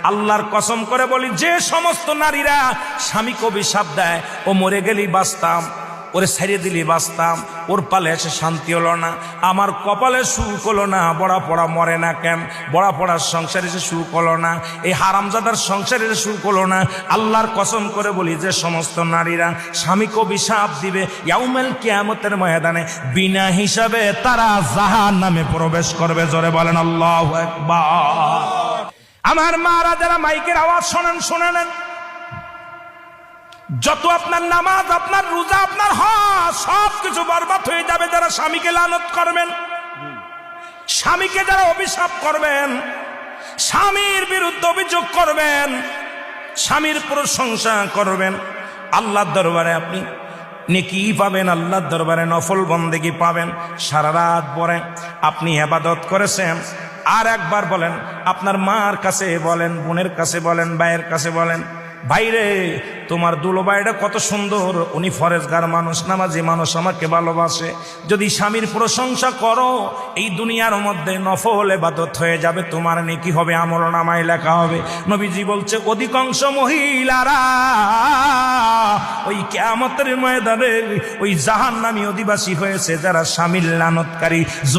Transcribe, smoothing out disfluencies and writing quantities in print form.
আল্লাহর কসম করে বলি, যে সমস্ত নারীরা স্বামীকে অভিশাপ দেয়, ও মরে গেলেই বাঁচতাম, ওরে ছেড়ে দিলি বাঁচতাম, ওর পালে এসে শান্তি হলো না, আমার কপালে সুখ হলো না, বড়া পড়া মরে না কেন, বড়া পড়ার সংসারে এসে সুখ হলো না, এই হারামজাদার সংসারে এসে সুখ হলো না, আল্লাহর কসম করে বলি, যে সমস্ত নারীরা স্বামীকে অভিশাপ দিবে, ইয়াউমুল কিয়ামতের ময়দানে বিনা হিসাবে তারা জাহান্নামে প্রবেশ করবে। জোরে বলেন আল্লাহু আকবার। আমার মারা যারা মাইকের আওয়াজ শোনেন, শুনে নেন, যত আপনার নামাজ, আপনার রোজা, আপনার হজ সব কিছু বরবাদ হয়ে যাবে যারা স্বামীকে লানত করবেন, স্বামীকে যারা অভিশাপ করবেন, স্বামীর বিরুদ্ধে অভিযোগ করবেন, স্বামীর প্রশংসা করবেন। আল্লাহর দরবারে আপনি নেকি পাবেন, আল্লাহর দরবারে নফল বন্দেগী পাবেন। সারা রাত পরে আপনি ইবাদত করেছেন, আর একবার বলেন, আপনার মার কাছে বলেন, বোনের কাছে বলেন, ভাইয়ের কাছে বলেন, ভাইরে তোমার দুলো ভাইটা কত সুন্দর, উনি ফরেজগার মানুষ, নামাজি মানুষ, আমাকে ভালোবাসে। যদি স্বামীর প্রশংসা করো, এই দুনিয়ার মধ্যে নফল ইবাদত হয়ে যাবে, তোমার নেকি হবে, আমলনামায় লেখা হবে। নবীজি বলছে, অধিকাংশ মহিলারা ওই কিয়ামতের ময়দানে ওই জাহান্নামী অধিবাসী হয়েছে যারা স্বামীর লানতকারী।